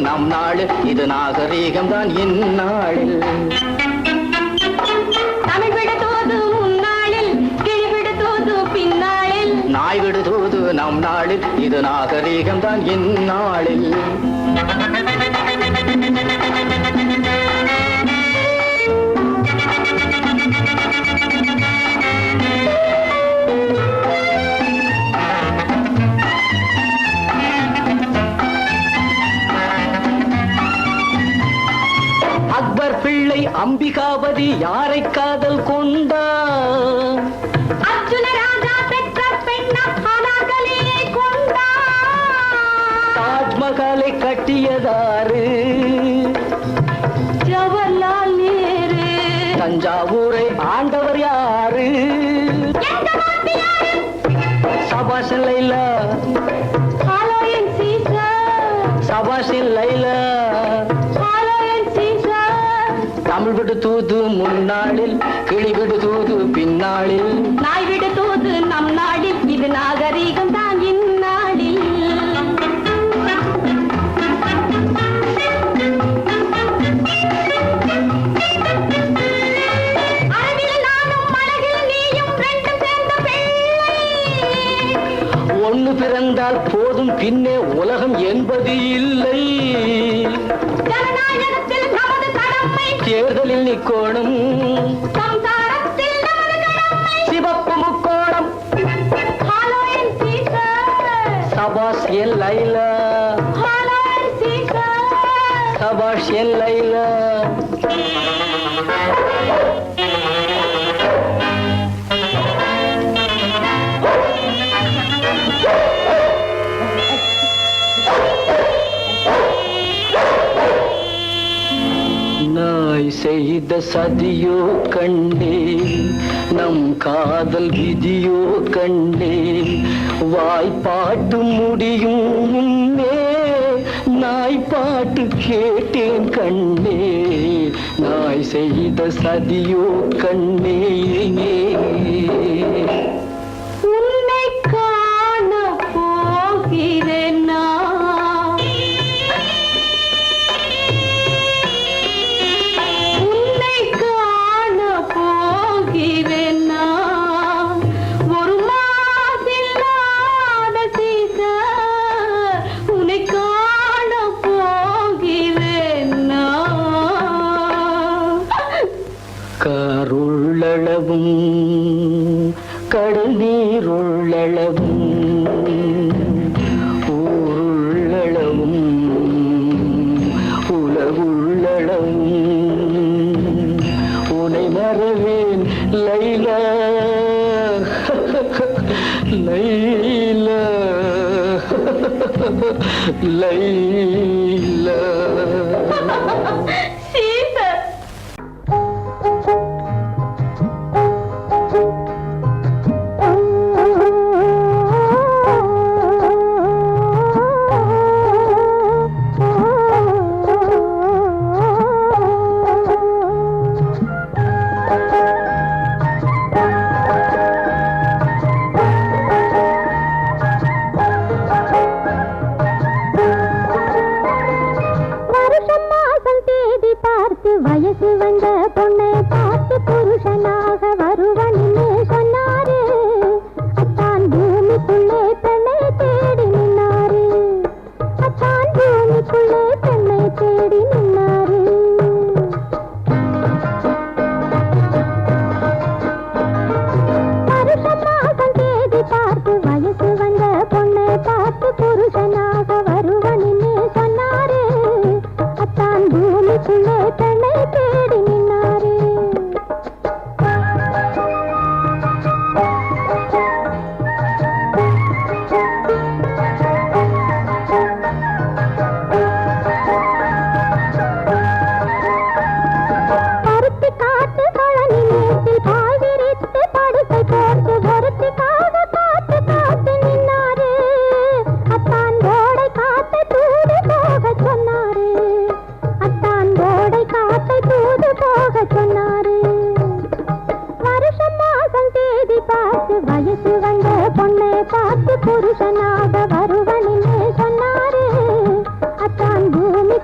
நம் நாடு இது நாகரீகம் தான் இந்நாளில் தமிழ் விடு தூது முன்னாளில் கிளி விடு தூது பின்னாளில் நாய் விடு தூது நம் நாளில் இது நாகரீகம் தான் இந்நாளில் அக்பர் பிள்ளை அம்பிகாபதி யாரை காதல் கொண்டார் அர்ஜுன ராஜா பெற்ற பெண்ணாகலே கொண்டார் தாஜ்மஹாலை கட்டியதாரு ஜவஹர்லால் நேரு தஞ்சாவூரை ஆண்டவர் யாரு சபாஷ் லைலா ஹாலோயின் சீசர் சபாஷ் லைலா தமிழ் விடு தூது முன்னாளில் கிளி விடு தூது பின்னாளில் நாய் விடு தூது நம் நாடில் இது நாகரீகம் தான் இந்நாளில் அழகில் நானும் அழகில் நீயும் ரெண்டும் சேர்ந்த பிள்ளை ஒன்று பிறந்தால் போதும் பின்னே உலகம் என்பது இல்லை ஜனநாயகத்தில் நமது கடமை தேர்தலில் நிக்கோணம் சம்சாரத்தில் நமது கடமை சிவப்பு முக்கோணம் ஹாலோயின் சீசர் சபாஷ் என் லைலா ஹாலோயின் சீசர் சபாஷ் என் லைலா நாய் செய்த சதியோ கண்டே நம் காதல் விதியோ கண்டே வாய்ப்பாட்டு முடியும் முன்னே நாய் பாட்டு கேட்டேன் கண்ணே நாய் செய்த சதியோ கண்ணே உன்னை காண போகிறேன் நான் உன்னை காண போகிறேன் நான் ஒரு மாசில்லாத சீசர் உன்னை காண போகிறேன் நான் கருள்ளளவும் கடல் நீருள்ளளவும் ஊருள்ளளவும் உலகுள்ளளவும் உனை மறவேன் லைலா லைலா லைலா சீசர் வயசு வந்த பொண்ணை பார்த்து புருஷனாக வருவன்னு சொன்னாரு அத்தான் பூமிக்குள்ளே பெண்ணை தேடி நின்னாரு அத்தான் பூமிக்குள்ளே பெண்ணை தேடி நின்னாரு வருஷம் மாசம் தேடி பார்த்து வயசு வந்த பொண்ணை பார்த்து புருஷனாக வருவன்னு சொன்னாரு அத்தான் பூமிக்குள்ளே பெண்ணை தேடி நின்னாரு பருத்தி காட்டு கழனி மேட்டில் பாய் விரித்து படுக்கை போட்டு பொருத்திக்காக காத்து காத்து நின்னாரு அத்தான் கோடை காத்து தூது போக சொன்னாரு அத்தான் கோடை காத்தை தூது போக சொன்னாரு வருஷம் மாசம் தேதி பார்த்து வயசு வந்த பொண்ணை பார்த்து புருஷனாக வருவன்னு சொன்னாரு அத்தான் பூமி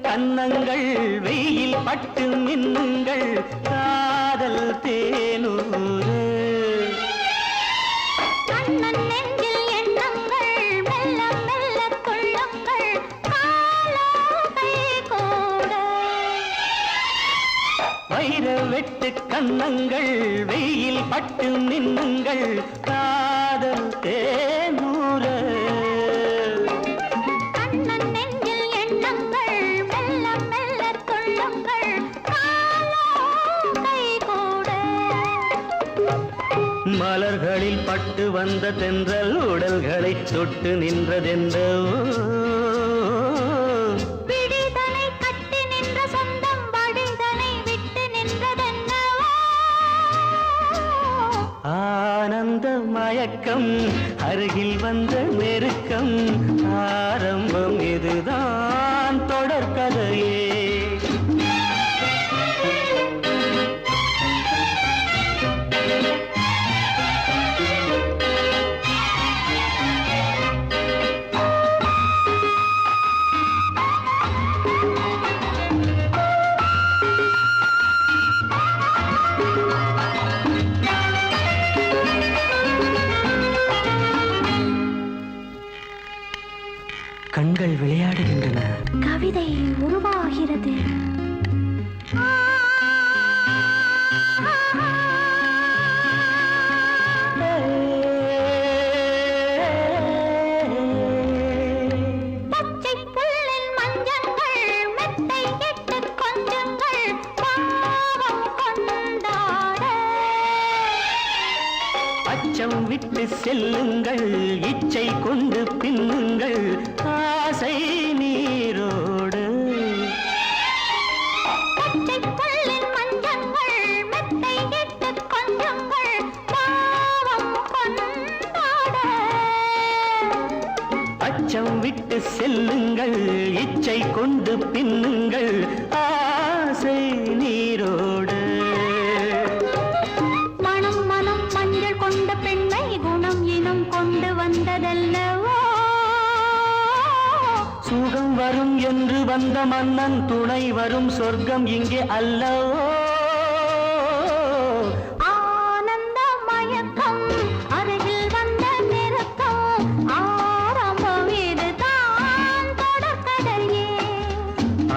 கன்னங்கள் வெயில் பட்டு மின்னுங்கள் காதல் தேனூறு கண்ணன் நெஞ்சில் எண்ணங்கள் மெல்ல மெல்ல கொள்ளுங்கள் காலோகை கூட வைர வெட்டு கன்னங்கள் வெயில் பட்டு மின்னுங்கள் காதல் தேனூறு மலர்களில் பட்டு வந்த தென்றல் உடல்களை தொட்டு நின்றதென்ற விடிதலை கட்டி நின்ற சொந்தம் வடிதலை விட்டு நின்றதென்ன ஆனந்த மயக்கம் அருகில் வந்த நெருக்கம் ஆரம்பம் இதுதான் தொடர்கதையே கண்கள் விளையாடுகின்றன கவிதை உருவாகிறது பச்சை புல்லில் மஞ்சங்கள் மெத்தை கெட்டு கொஞ்சங்கள் பாவம் கொண்டாட அச்சம் விட்டு செல்லுங்கள் இச்சை கொண்டு பின்னுங்கள் ஆசை நீரோடு பச்சை புல்லின் மஞ்சங்கள் மெத்தை கெட்டு கொஞ்சங்கள் பாவம் கொண்டாட அச்சம் விட்டு செல்லுங்கள், இச்சை கொண்டு பின்னுங்கள், ஆசை நீரோடு. மனம் மனம் மஞ்சள் கொண்ட பெண்ணை குணம் இனம் கொண்டு வந்ததல்லவோ. சுகம் வரும் என்று வந்த மன்னன் துணை வரும் சொர்க்கம் இங்கே அல்லவோ. ஆனந்த மயக்கம் அருகில் வந்த நெருக்கம், ஆரம்பம் இதுதான் தொடர்கதையே.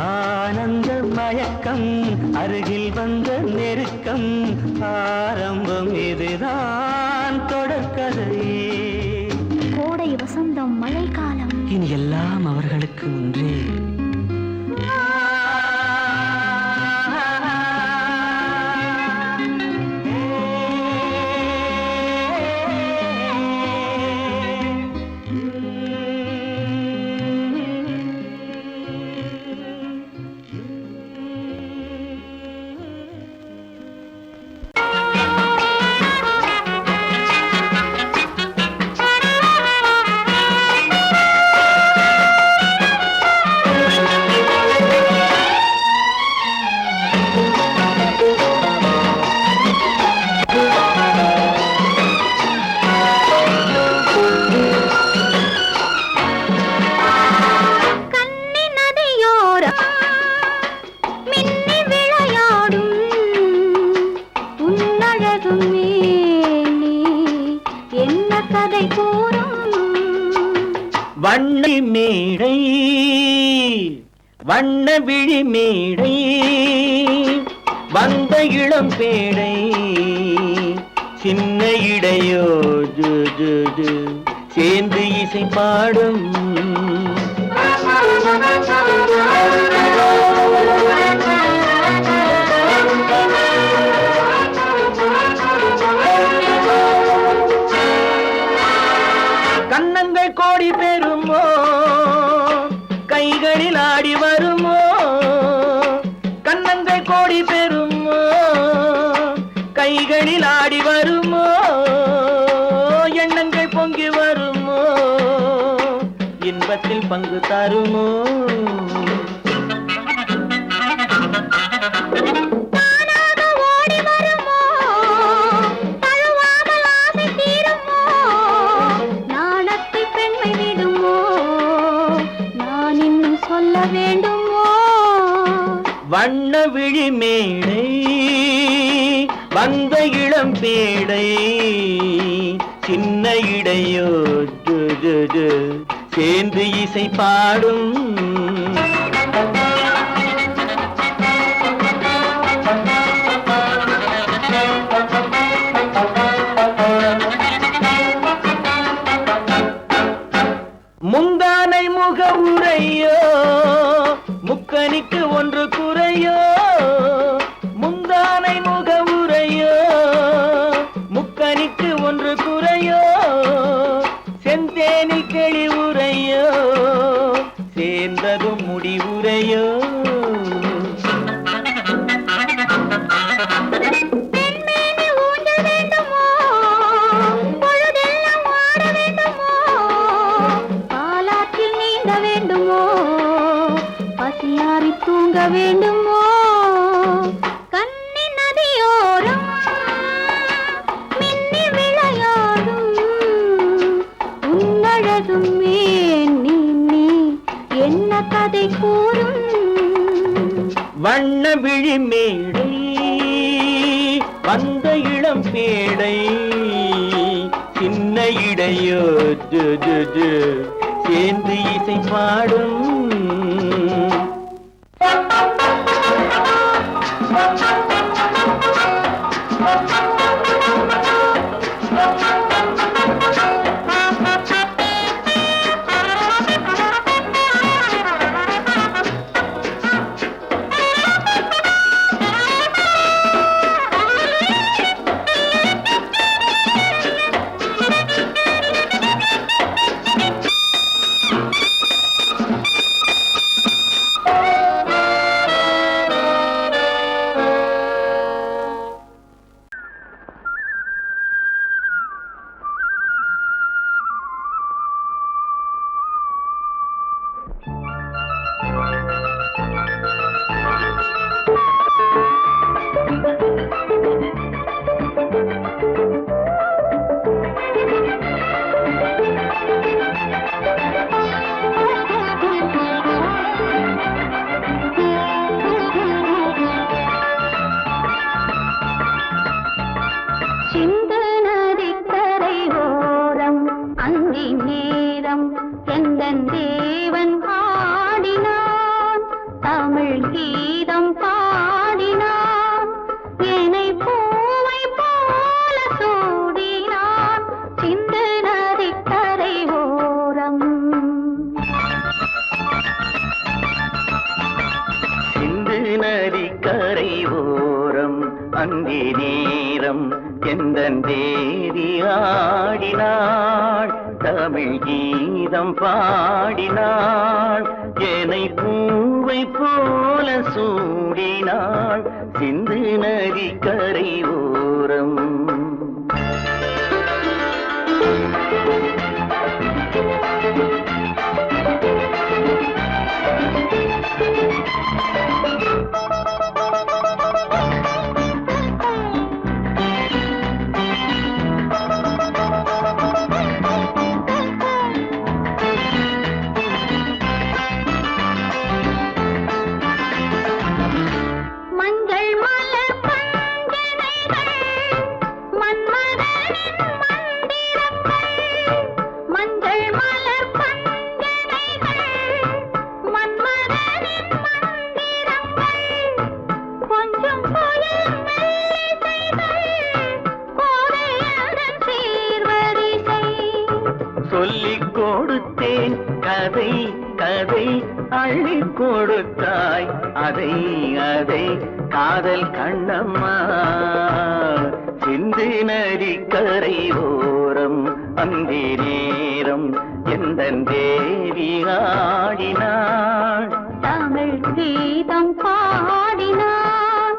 ஆனந்த மயக்கம் அருகில் வந்த நெருக்கம், ஆரம்பம் இதுதான் தொடர்கதையே. கோடை வசந்தம் மழைக்காலம் இனி எல்லாம் அவர்களுக்கு ஒன்றே. வண்ண மேடை வண்ண விழி மேடை வந்த இளம் பேடை சின்ன இடையோ ஜு ஜு ஜு சேர்ந்து இசை பாடும். கன்னங்கள் கோடி பெறுமோ, கைகளில் ஆடி வருமோ. கன்னங்கள் கோடி பெறுமோ, கைகளில் ஆடி வருமோ. எண்ணங்கள் பொங்கி வருமோ, இன்பத்தில் பங்கு தருமோ. வண்ண விழி மேடை வந்த இளம் பேடை சின்ன இடையோ ஜு ஜு ஜு சேர்ந்து இசை பாடும். முந்தானை முக உரையோ, முக்கனிக்கு ஒன்று குறையோ. முந்தானை முக உரையோ, முக்கனிக்கு ஒன்று குறையோ. செந்தேனில் கிளி உரையோ, சேர்ந்ததும் முடிவுரையோ. தூங்க வேண்டுமோ கண்ணி நதியோரம் மின்னி விளையாடும் உன்னழகும் நீ என்ன கதை கூறும். வண்ண விழி மேடை வந்த இளம் பேடை சின்ன இடையோ ஜு ஜு ஜு சேர்ந்து இசை பாடும். அந்தி நேரம் எந்தன் தேவன் ஆடினான் தமிழ் கீதம் பாடினான் என்னை பூவை போல சூடினான் சிந்து நதிக்கரை ஓரம் சிந்து நதிக்கரை ஓரம் அந்தி நேரம் எந்தன் தேவி ஆடினாள் தமிழ் கீதம் பாடினாள் என்னை பூவை போல சூடினாள் சிந்து நதிக்கரை ஓரம் சொல்லிக் கொடுத்தேன் கதை கதை அள்ளி கொடுத்தாய் அதை அதை காதல் கண்ணம்மா சிந்து நதிக்கரை ஓரம் அந்தி நேரம் எந்தன் தேவி ஆடினாள் தமிழ் கீதம் பாடினான்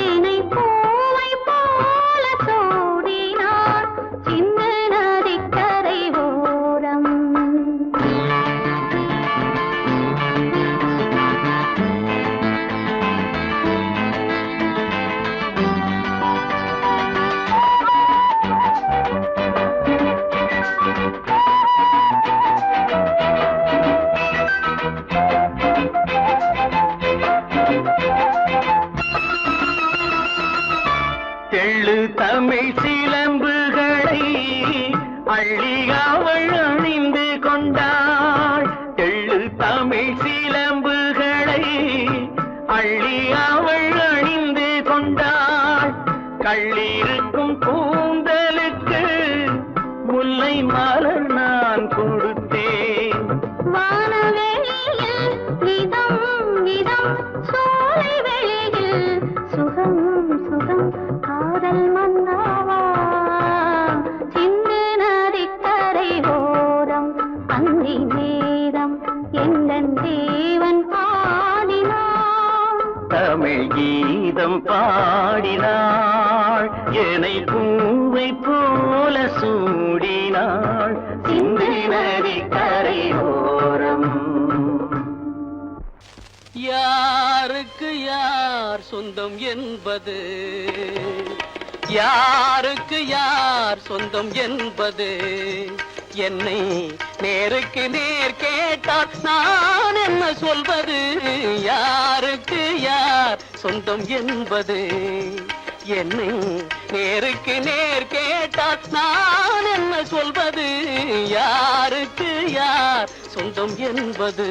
என்னை பூவை போல சூடினான் சிந்து நதிக்கரை ஓரம் தெள்ளு தமிழ் சிலம்புகளை அள்ளி அவள் அணிந்து கொண்டாள் தெள்ளு தமிழ் சிலம்புகளை அள்ளி அவள் அணிந்து கொண்டாள் கள்ளிருக்கும் கூந்தலுக்கு முல்லை மலர் நான் கொடுத்தேன் வானவெளியில் இதம் இதம் சோலை வெளியில் சுகம் சுகம் காதல் மன்னாவா சிந்து நதிக்கரை ஓரம் அந்தி நேரம் எந்தன் தேவன் ஆடினான் தமிழ் கீதம் பாடினாள் என்னை பூவை போல சூடினாள் சிந்து நதிக்கரை ஓரம் யாருக்கு யார் சொந்தம் என்பது யாருக்கு யார் சொந்தம் என்பது என்னை நேருக்கு நேர் கேட்டால் நான் என்ன சொல்வது யாருக்கு யார் சொந்தம் என்பது என்னை நேருக்கு நேர் கேட்டால் நான் என்ன சொல்வது யாருக்கு யார் சொந்தம் என்பது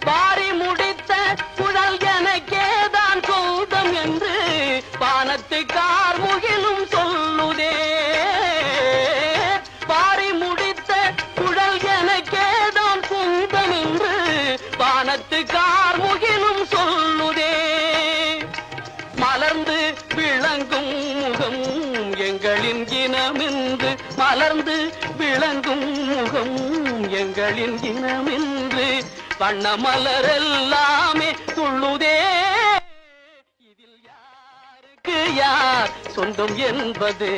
பாரி முடித்த குழல் எனக்கேதான் சொந்தம் என்று பானத்து கார்முகிலும் சொல்லுதே பாரி முடித்த குழல் எனக்கேதான் சொந்தம் என்று பானத்து கார்முகிலும் சொல்லுதே மலர்ந்து விளங்கும் முகம் எங்களின் இனமென்று மலர்ந்து விளங்கும் முகம் எங்களின் இனமென்று வண்ண மலரெல்லாமே துள்ளுதே இதில் யாருக்கு யார் சொந்தம் என்பது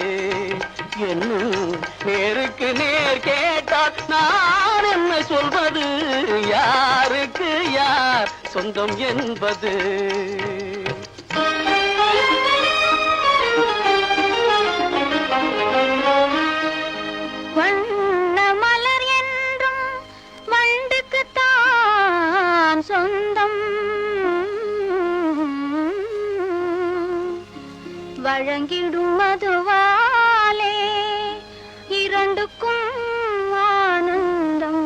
என்னும் நேருக்கு நேர் கேட்டால் நான் என்ன சொல்வது யாருக்கு யார் சொந்தம் என்பது வண்ண கொடுக்கும் ஆனந்தம்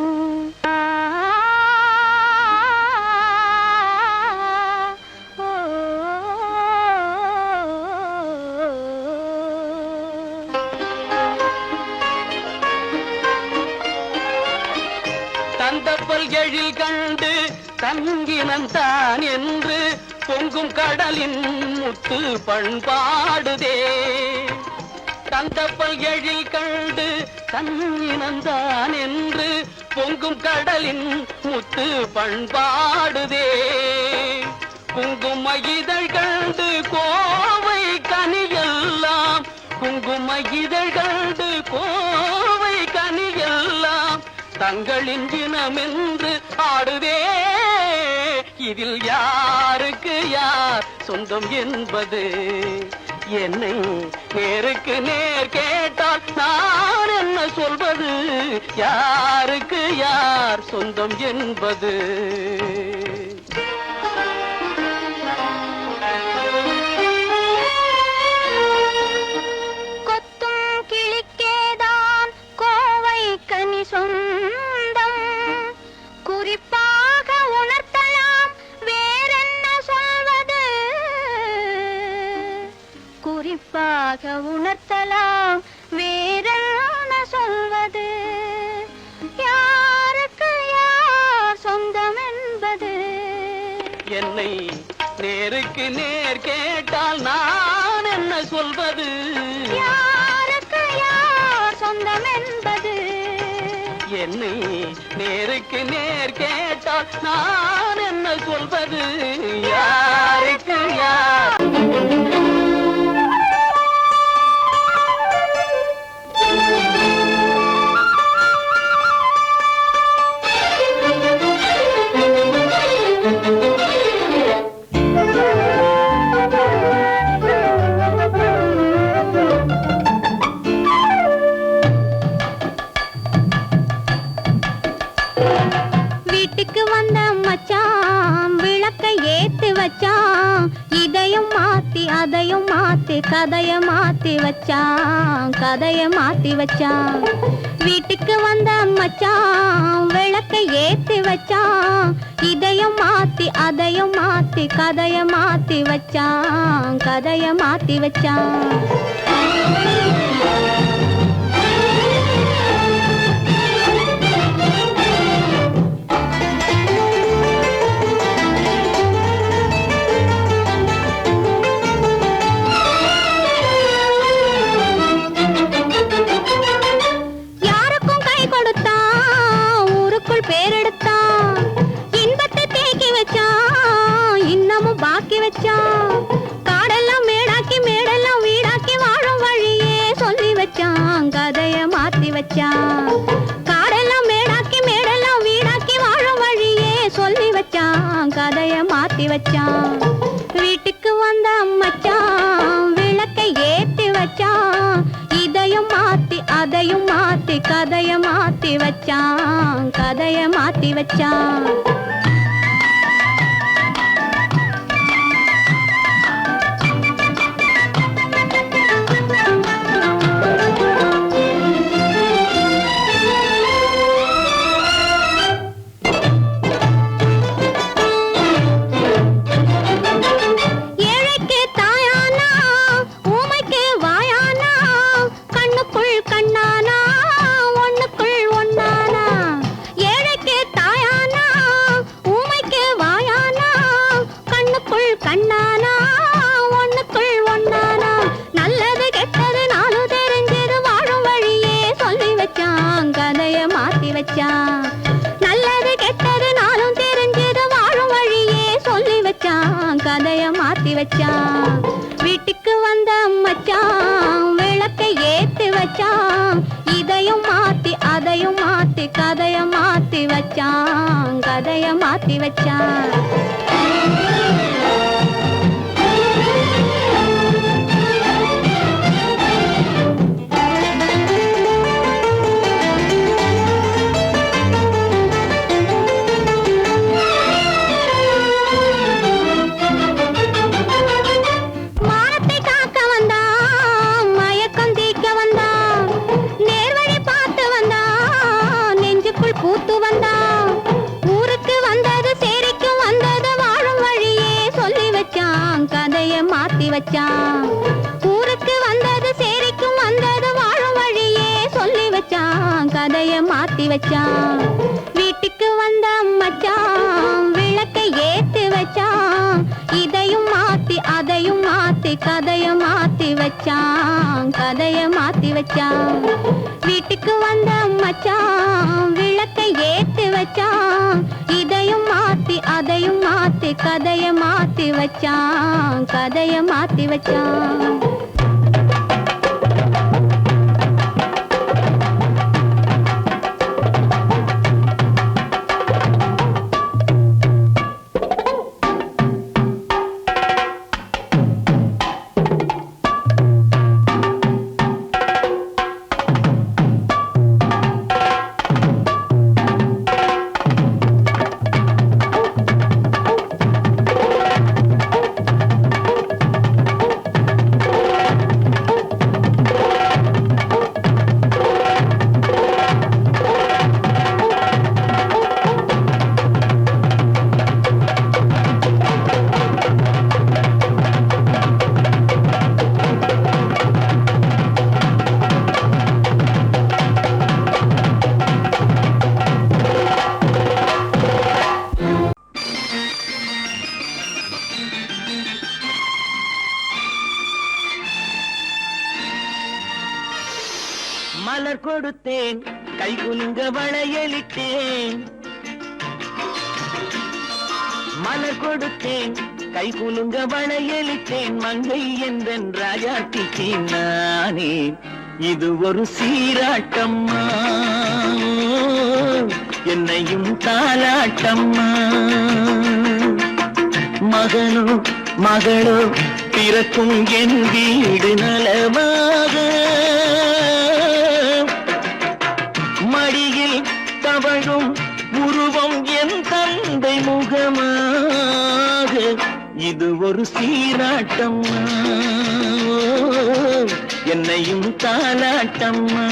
தந்தப்பல் எழில் கண்டு தங்கினந்தான் என்று பொங்கும் கடலின் முத்து பண்பாடுதே. தந்தப்பல் எழில் கண்டு தங்கினந்தான் என்று பொங்கும் கடலின் முத்து பண்பாடுதே. குங்கும இதழ் கண்டு கோவை கனியெல்லாம் குங்கும இதழ் கண்டு கோவை கனியெல்லாம் தங்களின் இனமென்று ஆடுதே. இதில் யாருக்கு யார் சொந்தம் என்பது என்னை நேருக்கு நேர் கேட்டால் நான் என்ன சொல்வது? யாருக்கு யார் சொந்தம் என்பது? கொத்தும் கிளிக்கேதான் கோவை கனி சொந்தம் குறிப்பாக உணர்த்தலாம் வேறென்ன சொல்வது? குறிப்பாக உணர்த்தலாம் வேறென்ன சொல்வது? யாருக்கு யார் சொந்தம் என்பது? என்னை நேருக்கு நேர் கேட்டால் நான் என்ன சொல்வது? யாருக்கு யார் சொந்தம் என்பது? என்னை நேருக்கு நேர் கேட்டால் நான் என்ன சொல்வது? யாருக்கு யார்? வீட்டுக்கு வந்த மச்சான் விளக்கை ஏத்தி வச்சான், இதையும் மாத்தி அதையும் மாத்தி கதைய மாத்தி வச்சான், கதைய மாத்தி வச்சான். வீட்டுக்கு வந்த மச்சான் விளக்கை ஏத்தி வச்சான், இதையும் மாத்தி அதையும் மாத்தி கதைய மாத்தி வச்சான், கதைய மாத்தி வச்சான். காடெல்லாம் மேடாக்கி மேடெல்லாம் வீடாக்கி வாழும் வழியே சொல்லி வச்சான், கதைய மாத்தி வச்சான். காடெல்லாம் மேடாக்கி மேடெல்லாம் வீடாக்கி வாழும் வழியே சொல்லி வச்சான், கதைய மாத்தி வச்சான். வீட்டுக்கு வந்த மச்சான் விளக்கை ஏத்தி வச்சான், இதையும் மாத்தி அதையும் மாத்தி கதைய மாத்தி வச்சான், கதைய மாத்தி வச்சான். நல்லது கெட்டது நாளும் தெரிஞ்சது வாழும் வழியே சொல்லி வச்சான், கதைய மாத்தி வச்சான். வீட்டுக்கு வந்த மச்சான் விளக்கை ஏத்தி வச்சான், இதையும் மாத்தி அதையும் மாத்தி கதைய மாத்தி வச்சான், கதைய மாத்தி வச்சான். மானத்தை காக்க வந்தான், மயக்கம் தீக்க வந்தான், நேர்வழி பார்த்து வச்சான். ஊருக்கு வந்தது சேரிக்கும் வந்தது வாழும் வழியே சொல்லி வச்சான், கதைய மாத்தி வச்சான். வீட்டுக்கு வந்த மச்சான் விளக்கை ஏத்தி வச்சான், இதையும் மாத்தி அதையும் மாத்தி கதைய மாத்தி வச்சான், கதைய மாத்தி வச்சான். வீட்டுக்கு வந்த மச்சான் விளக்கை ஏத்தி வச்சான், இதையும் மாத்தி அதையும் மாத்தி கதைய மாத்தி வச்சான், கதைய மாத்தி வச்சான். மலர் கொடுத்தேன் கை குலுங்க வளையலிட்டேன், மலர் கொடுத்தேன் கை குலுங்க வளையலிட்டேன், மங்கை என்றன் ராஜாத்திக்கு நானே இது ஒரு சீராட்டம்மா, என்னையும் தாலாட்டம்மா. மகனோ மகளோ பிறக்கும் என் வீடு நலமாக, மடியில் தவழும் உருவம் என் தந்தை முகமாக, இது ஒரு சீராட்டம்மா, என்னையும் தாலாட்டம்மா.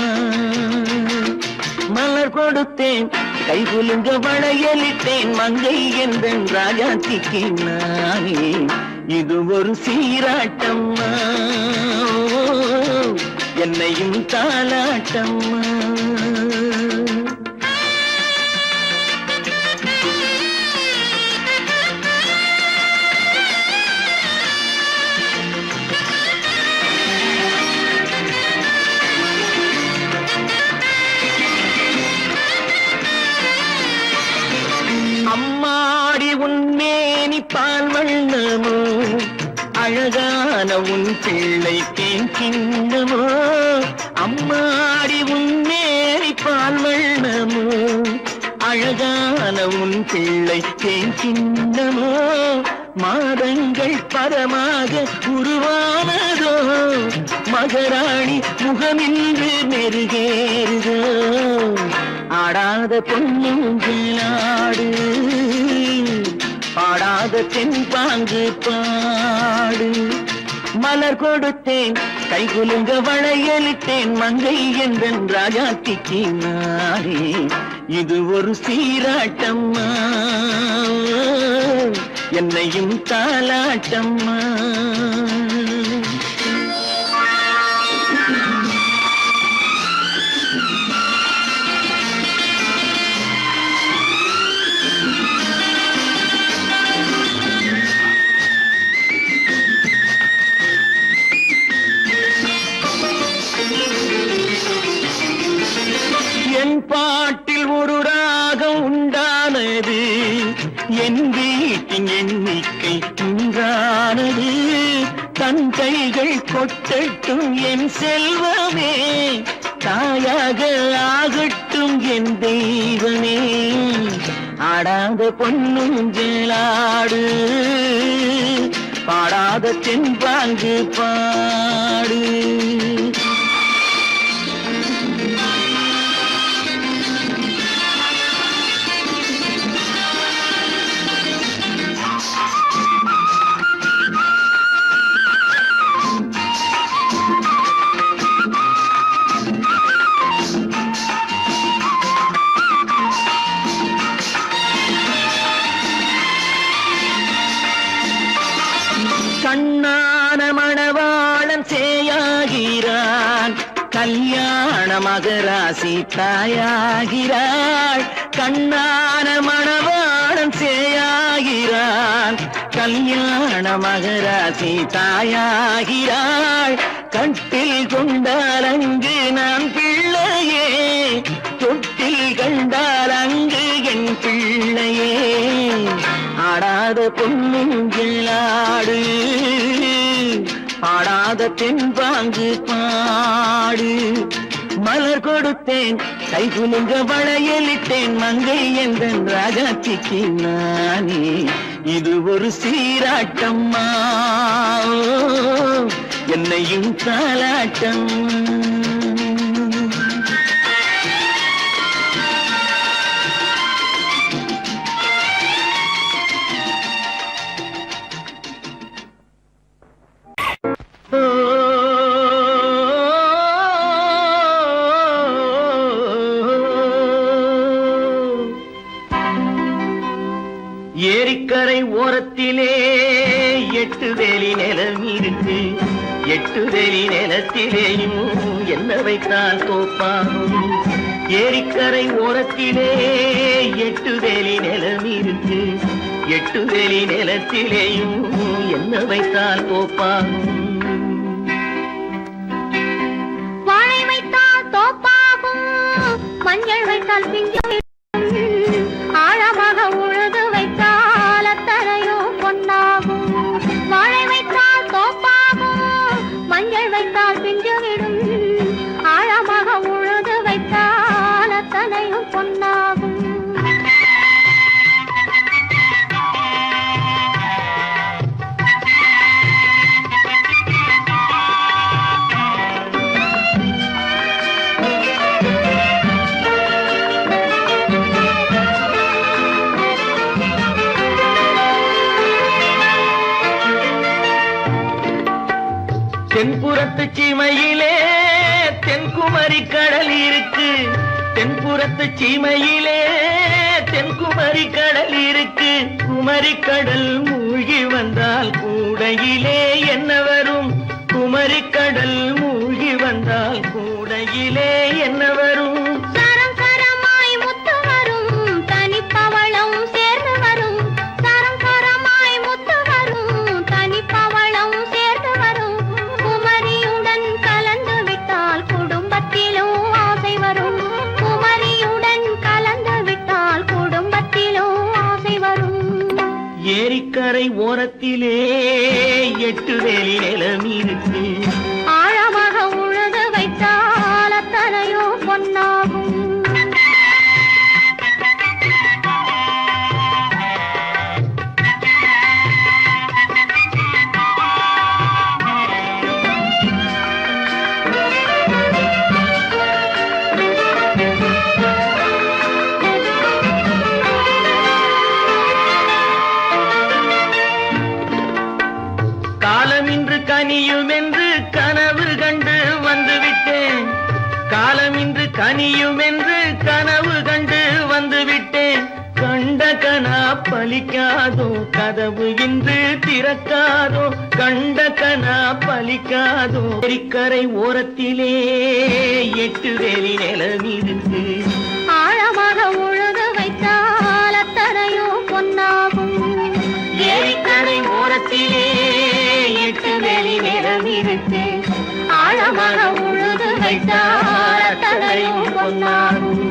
மலர் கொடுத்தேன் கை குலுங்க வளையலிட்டேன், மங்கை என்றன் ராஜாத்திக்கு நானே இது ஒரு சீராட்டம்மா, என்னையும் தாலாட்டம்மா. அம்மாடி உன்மேனி பால் வண்ணமோ, அழகான உன் பிள்ளை தேன் கிண்ணமோ, அம்மாடி உன்மேனி பால் வண்ணமோ, அழகான உன் பிள்ளை தேன் கிண்ணமோ, மாதங்கள் பரமாக உருவானதோ, மகராணி முகமின்று மெருகேறுதோ, ஆடாத பொன்னுங்களாடு பாடாத தென்பாங்கு பாடு. மலர் கொடுத்தேன் கை குலுங்க வளையலிட்டேன், மங்கை என்றன் ராஜாத்திக்கு நானே இது ஒரு சீராட்டம்மா, என்னையும் தாலாட்டம்மா. என் பாட்டில் ஒரு ராகம் உண்டானது, என் வீட்டின் எண்ணிக்கை உண்டானது, தன் கைகள் கொட்டட்டும் என் செல்வமே, தாயாக ஆகட்டும் என் தெய்வமே, ஆடாத பொன்னுஞ்சலாடு பாடாத தென்பாங்கு பாடு. கண்ணான மகராசி தாயாகிறாள், கண்ணான மணவாளன் சேயாகிறான். கல்யாண மகராசி தாயாகிறாள், கட்டில் கொண்டால் அங்கு நான் பிள்ளையே, தொட்டில் கண்டால் அங்கு என் பிள்ளையே. ஆடாத பொன்னுங்கிள்ளாடு, ஆடாத தென்பாங்கு பாடு. மலர் கொடுத்தேன், கை குலுங்க வளையலிட்டேன், மங்கை எந்தன் ராஜாத்திக்கு நானே. இது ஒரு சீராட்டம்மா, என்னையும் தாலாட்டம். ஏரிக்கரை ஓரத்திலே 8 வேலி நிலம் இருக்கு, 8 வேலி நிலத்திலேயும் என்ன வைத்தால் தோப்பாகும். ஏரிக்கரை ஓரத்திலே 8 வேலி நிலம் இருக்கு, 8 வேலி நிலத்திலேயும் என்ன வைத்தால் தோப்பாகும். வாழை வைத்தால் தோப்பாகும், மஞ்சள் வைத்தால் பிஞ்சு, ஆழமாக உழுது வைத்தால் அத்தனையோ பொன்னாகும். வாழை வைத்தால் தோப்பாகும், மஞ்சள் வைத்தால் பிஞ்சுவிடும், ஆழமாக உழுது வைத்தால் அத்தனையும் பொன்னாகும். தென்புறத்து சீமையிலே தென்குமரி கடல் இருக்கு, தென்புறத்து சீமையிலே தென்குமரி கடல் இருக்கு. குமரி கடல் மூழ்கி வந்தால் கூடையிலே என்ன வரும், குமரி கடல் மூழ்கி வந்தால் கூடையிலே என்ன வரும். சரம் சரமாய் முத்து வரும், தனிப்பவளம் சேர்ந்து வரும், சரம் சரமாய் முத்து வரும், தனிப்பவளம் சேர்ந்து வரும். குமரியுடன் கலந்து விட்டால் குடும்பத்திலும் ஆசை வரும், குமரியுடன் கலந்து விட்டால் குடும்பத்திலும் ஆசை வரும். ஏரிக்கரை ஓரத்திலே 8 வேலி நிலம் இருக்கு, ஆழமாக உழுது வைத்தால் அத்தனையோ பொன்னாகும். காலமின்று கனியும் என்று கனவு கண்டு வந்துவிட்டேன், காலமின்று கனியும் என்று கனவு கண்டு வந்துவிட்டேன். கண்ட கனா பலிக்காதோ, கதவு இன்று திறக்காதோ, கண்ட கனா பலிக்காதோ. ஏரிக்கரை ஓரத்திலே 8 வேலி நிலம் இருக்கு, ஆழமாக உழுது வைத்தால் அத்தனையோ பொன்னாகும். ஏரிக்கரை ஓரத்திலே 8 வேலி நிலம் இருக்கு, ஆழமாக உழுது வைத்தால் அத்தனையோ பொன்னாகும்.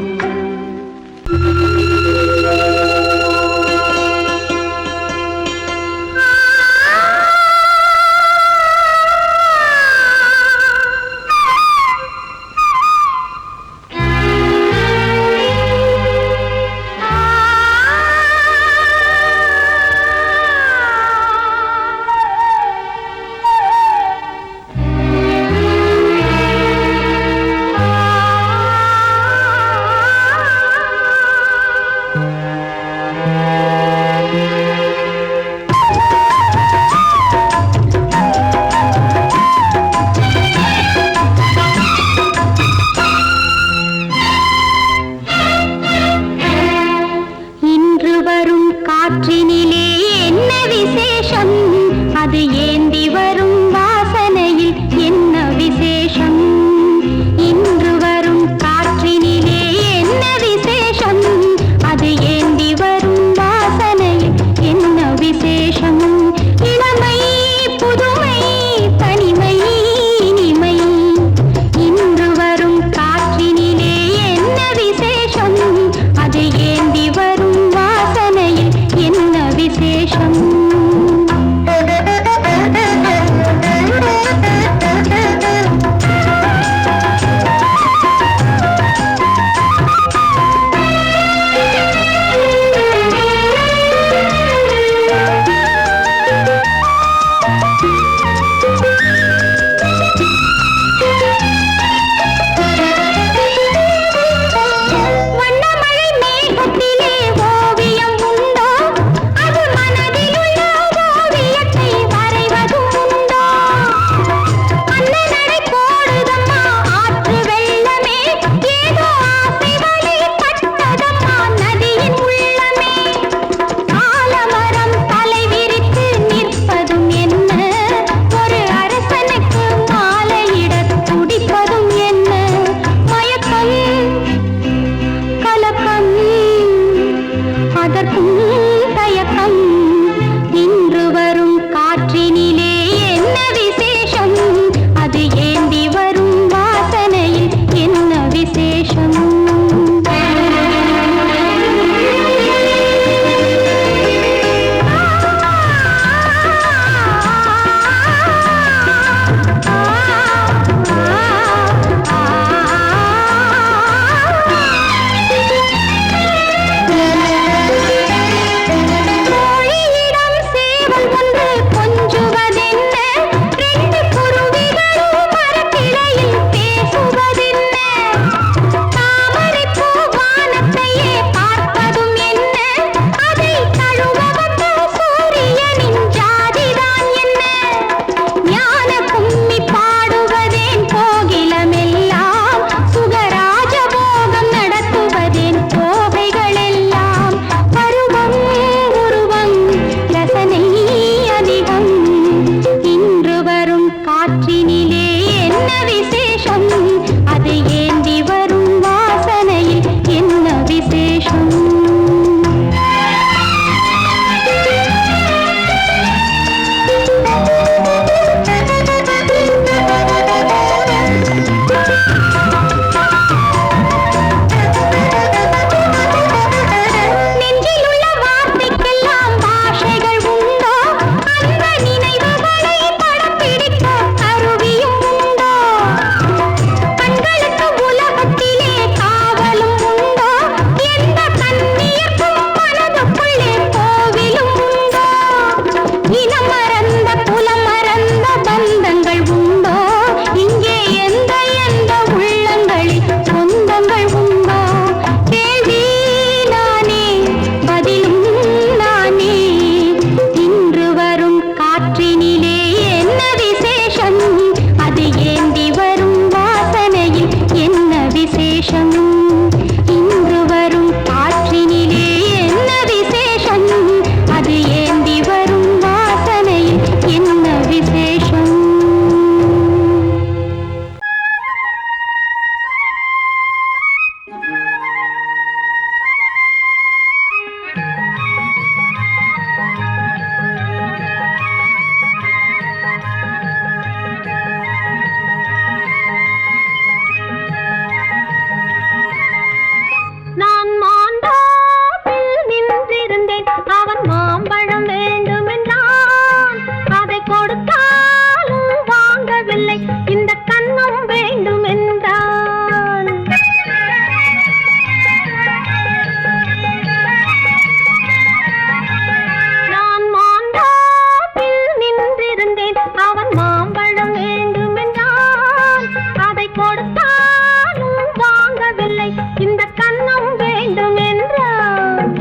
வரவில்லை இந்த கண்ணம் வேண்டும் என்றான்.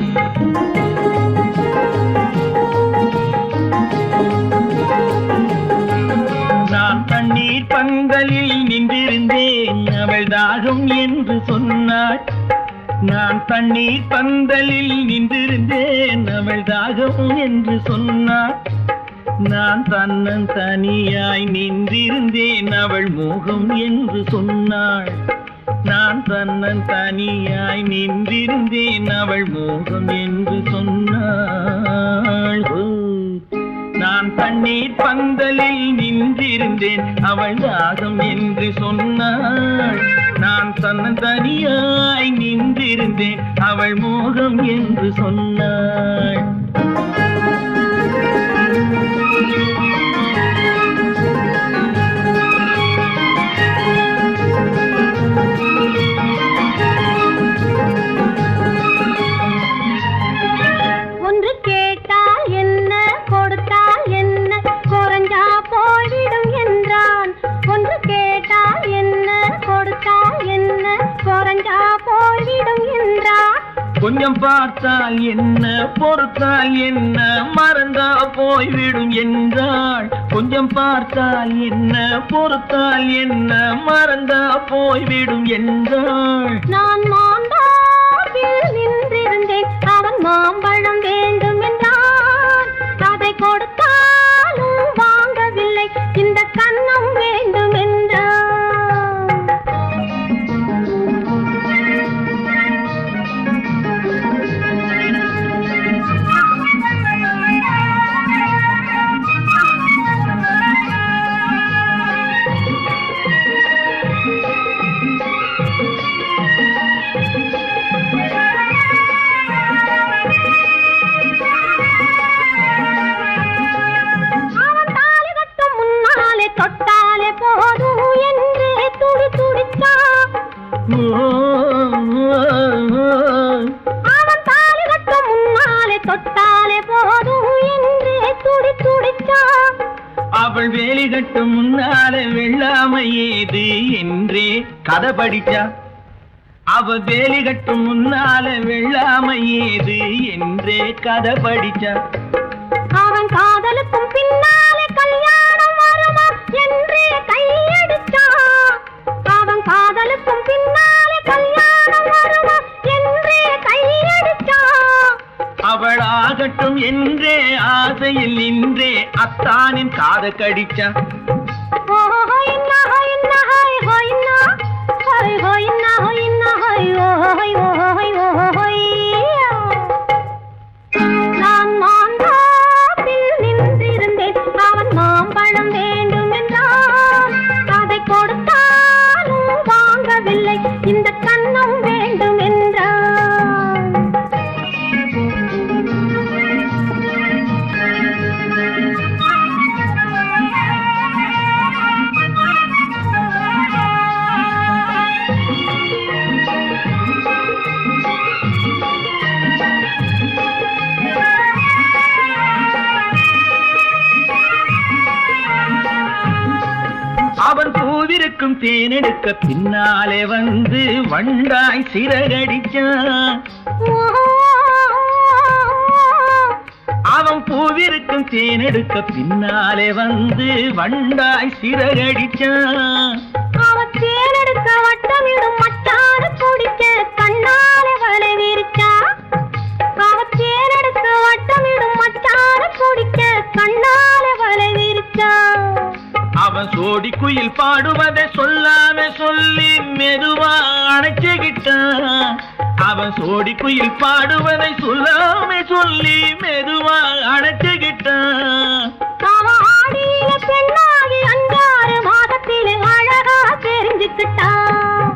நான் தண்ணீர் பந்தலில் நின்றிருந்தேன் அவள் தாகம் என்று சொன்னாள். நான் தண்ணீர் பந்தலில் நின்றிருந்தேன் அவள் தாகம் என்று சொன்னாள். நான் தன்னன் தனியாய் நின்றிருந்தேன் அவள் மோகம் என்று சொன்னாள். நான் தன்னன் தனியாய் நின்றிருந்தேன் அவள் மோகம் என்று சொன்னாள். நான் தண்ணீர் பந்தலில் நின்றிருந்தேன் அவள் தாகம் என்று சொன்னாள். நான் தன்னன் தனியாய் நின்றிருந்தேன் அவள் மோகம் என்று சொன்னாள். ஒன்று கேட்டால் என்ன கொடுத்தால் என்ன குறைஞ்சா போய்விடும் என்றான். ஒன்று கேட்டால் என்ன கொடுத்தால் என்ன குறைஞ்சா போய்விடும் என்றான். கொஞ்சம் பார்த்தால் என்ன பொறுத்தால் என்ன மறந்தா போய்விடும் என்றாள். கொஞ்சம் பார்த்தால் என்ன பொறுத்தால் என்ன மறந்தா போய்விடும் என்றாள். நான் மாந்தாவில் நின்றிருந்தேன் அவன் மாம்பழம் வேண்டும் என்றான். அதை கொடுத்தாலும் வாங்கவில்லை இந்த கண்ணம் வேண்டும் என்றான். தொட்டாலே போதும் என்றே துடி துடித்தான். அவன் தாலி கட்டும் முன்னாலே தொட்டாலே போதும் என்றே துடி துடித்தான். அவள் வேலி கட்டும் முன்னாலே வெள்ளாமை ஏது என்றே கதை படிச்சா. அவள் வேலி கட்டும் முன்னாலே வெள்ளாமை ஏது என்றே கதை படிச்சா. அவன் காதலுக்கும் பின்னாலே கல்யாணம் வருமா என்றே கையடிச்சான். அவன் காதலுக்கும் பின்னாலே கல்யாணம் வருமா என்றே கையடிச்சான். அவள் ஆகட்டும் என்றே ஆசையில் நின்றே அத்தானின் காத கடிச்சா. நான் மாந்தாப்பில் நின்றிருந்தேன் அவன் மாம்பழம் வேண்டும் என்றான். அதை கொடுத்தாலும் வாங்கவில்லை இந்த கண்ணம் வேண்டும் என்றான். அவன் பூவிருக்கும் தேனெடுக்க பின்னாலே வந்து வண்டாய் சிறகடிச்சான். அவன் பூவிருக்கும் தேனெடுக்க பின்னாலே வந்து வண்டாய் சிறகடிச்சான். அவன் தேனெடுக்க வட்டமிடும் மட்டான குடிக்க கண்ணாலே வலை விரிச்சா. அவன் தேனெடுக்க வட்டமிடும் மட்டான குடிக்க கண்ணாலே வலை விரிச்சா. அவன் சோடி குயில் பாடுவதை சொல்லாம சொல்லி மெதுவா அணைச்சுக்கிட்டான். அவன் சோடி குயில் பாடுவதை சொல்லாம சொல்லி மெதுவா அணைச்சுக்கிட்டான். அவன் ஆடியில பெண்ணாகி 5-6 மாதத்திலே அழகா தெரிஞ்சுக்கிட்டான்.